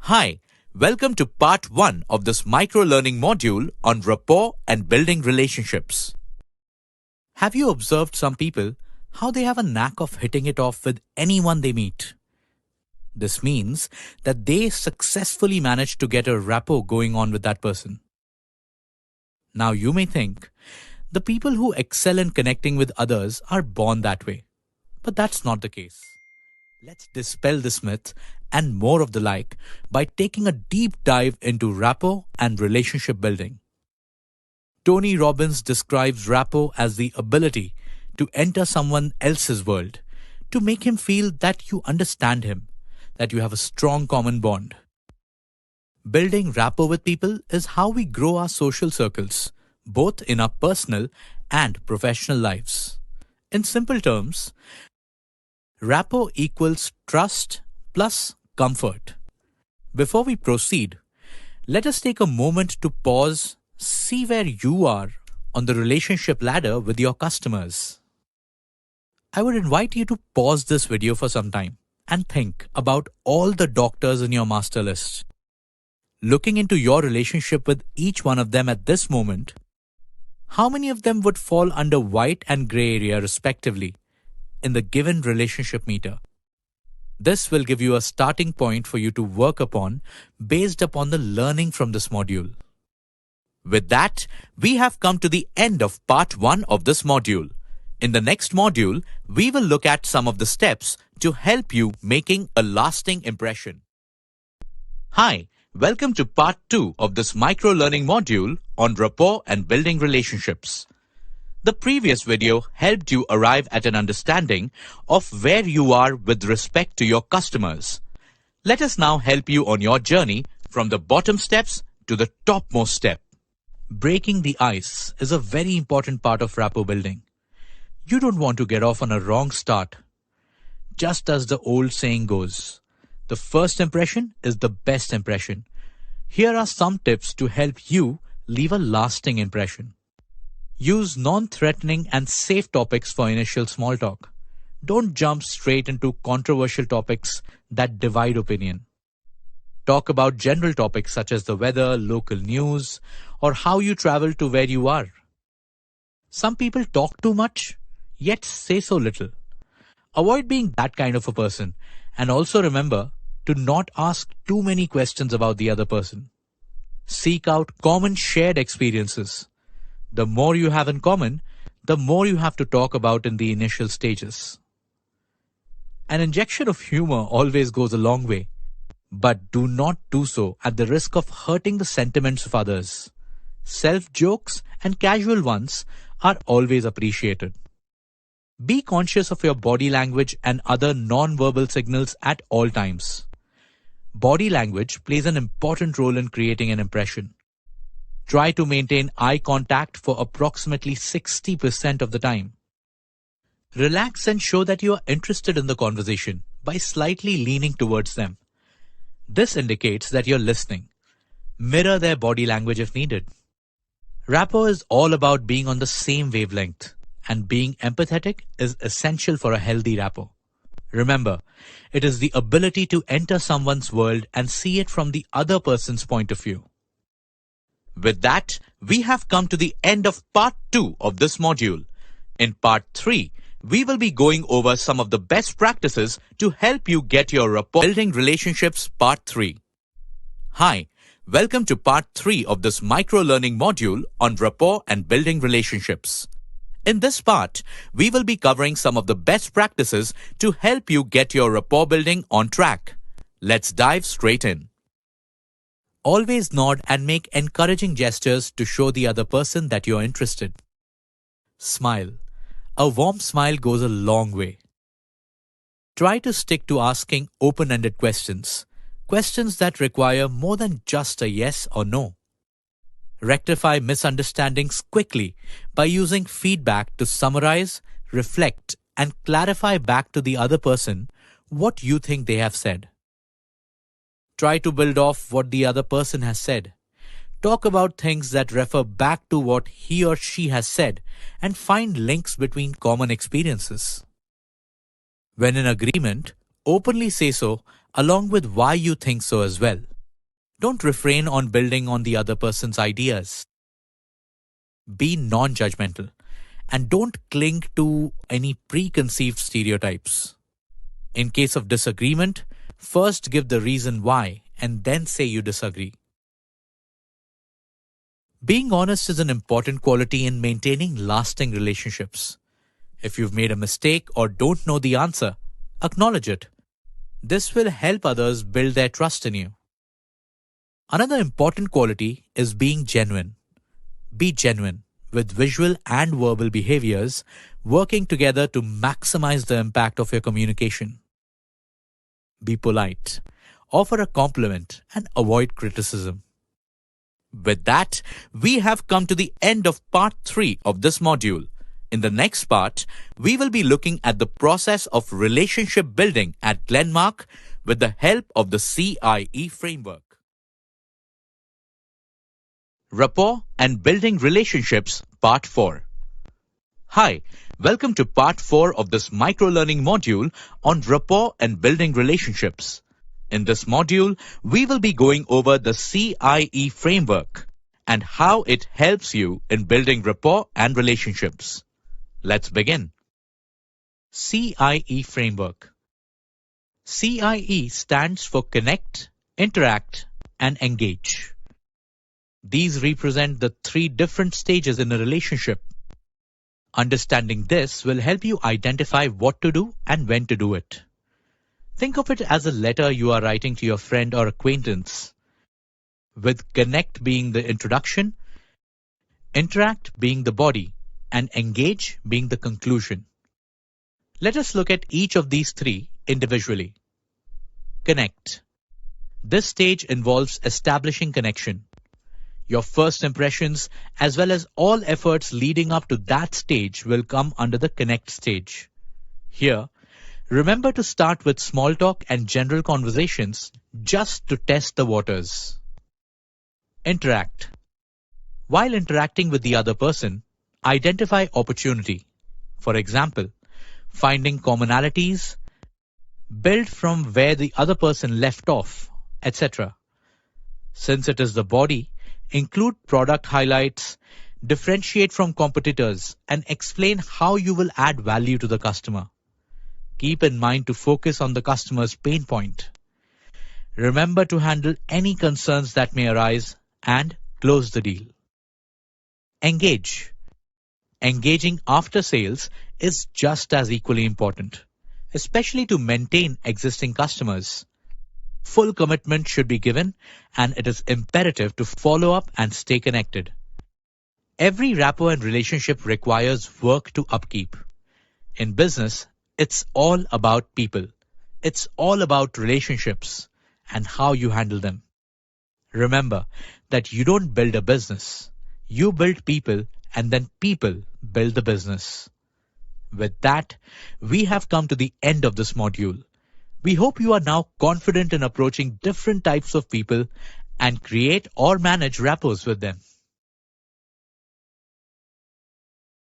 Hi, welcome to part 1 of this micro-learning module on rapport and building relationships. Have you observed some people, how they have a knack of hitting it off with anyone they meet? This means that they successfully manage to get a rapport going on with that person. Now you may think, the people who excel in connecting with others are born that way. But that's not the case. Let's dispel this myth and more of the like by taking a deep dive into rapport and relationship building. Tony Robbins describes rapport as the ability to enter someone else's world, to make him feel that you understand him, that you have a strong common bond. Building rapport with people is how we grow our social circles, both in our personal and professional lives. In simple terms, rapport equals trust plus comfort. Before we proceed, let us take a moment to pause, see where you are on the relationship ladder with your customers. I would invite you to pause this video for some time and think about all the doctors in your master list. Looking into your relationship with each one of them at this moment, how many of them would fall under white and gray area respectively in the given relationship meter? This will give you a starting point for you to work upon based upon the learning from this module. With that, we have come to the end of part 1 of this module. In the next module, we will look at some of the steps to help you making a lasting impression. Hi, welcome to part 2 of this micro-learning module on rapport and building relationships. The previous video helped you arrive at an understanding of where you are with respect to your customers. Let us now help you on your journey from the bottom steps to the topmost step. Breaking the ice is a very important part of rapport building. You don't want to get off on a wrong start. Just as the old saying goes, the first impression is the best impression. Here are some tips to help you leave a lasting impression. Use non-threatening and safe topics for initial small talk. Don't jump straight into controversial topics that divide opinion. Talk about general topics such as the weather, local news, or how you travel to where you are. Some people talk too much, yet say so little. Avoid being that kind of a person, and also remember to not ask too many questions about the other person. Seek out common shared experiences. The more you have in common, the more you have to talk about in the initial stages. An injection of humor always goes a long way, but do not do so at the risk of hurting the sentiments of others. Self-jokes and casual ones are always appreciated. Be conscious of your body language and other non-verbal signals at all times. Body language plays an important role in creating an impression. Try to maintain eye contact for approximately 60% of the time. Relax and show that you are interested in the conversation by slightly leaning towards them. This indicates that you're listening. Mirror their body language if needed. Rapport is all about being on the same wavelength, and being empathetic is essential for a healthy rapport. Remember, it is the ability to enter someone's world and see it from the other person's point of view. With that, we have come to the end of part 2 of this module. In part 3, we will be going over some of the best practices to help you get your rapport. Building relationships part 3. Hi, welcome to part 3 of this micro-learning module on rapport and building relationships. In this part, we will be covering some of the best practices to help you get your rapport building on track. Let's dive straight in. Always nod and make encouraging gestures to show the other person that you're interested. Smile. A warm smile goes a long way. Try to stick to asking open-ended questions, questions that require more than just a yes or no. Rectify misunderstandings quickly by using feedback to summarize, reflect, and clarify back to the other person what you think they have said. Try to build off what the other person has said. Talk about things that refer back to what he or she has said and find links between common experiences. When in agreement, openly say so along with why you think so as well. Don't refrain on building on the other person's ideas. Be non judgmental and don't cling to any preconceived stereotypes. In case of disagreement, first give the reason why and then say you disagree. Being honest is an important quality in maintaining lasting relationships. If you've made a mistake or don't know the answer, acknowledge it. This will help others build their trust in you. Another important quality is being genuine. Be genuine with visual and verbal behaviors working together to maximize the impact of your communication. Be polite, offer a compliment, and avoid criticism. With that, we have come to the end of part 3 of this module. In the next part, we will be looking at the process of relationship building at Glenmark with the help of the CIE framework. Rapport and Building Relationships, Part 4. Hi, welcome to Part 4 of this micro-learning module on rapport and building relationships. In this module, we will be going over the CIE framework and how it helps you in building rapport and relationships. Let's begin. CIE framework. CIE stands for Connect, Interact, and Engage. These represent the 3 different stages in a relationship. Understanding this will help you identify what to do and when to do it. Think of it as a letter you are writing to your friend or acquaintance, with Connect being the introduction, Interact being the body, and Engage being the conclusion. Let us look at each of these 3 individually. Connect. This stage involves establishing connection. Your first impressions, as well as all efforts leading up to that stage, will come under the Connect stage. Here, remember to start with small talk and general conversations just to test the waters. Interact. While interacting with the other person, identify opportunity. For example, finding commonalities, build from where the other person left off, etc. Since it is the body, include product highlights, differentiate from competitors, and explain how you will add value to the customer. Keep in mind to focus on the customer's pain point. Remember to handle any concerns that may arise and close the deal. Engage. Engaging after sales is just as equally important, especially to maintain existing customers. Full commitment should be given, and it is imperative to follow up and stay connected. Every rapport and relationship requires work to upkeep. In business, it's all about people. It's all about relationships and how you handle them. Remember that you don't build a business. You build people, and then people build the business. With that, we have come to the end of this module. We hope you are now confident in approaching different types of people and create or manage rapports with them.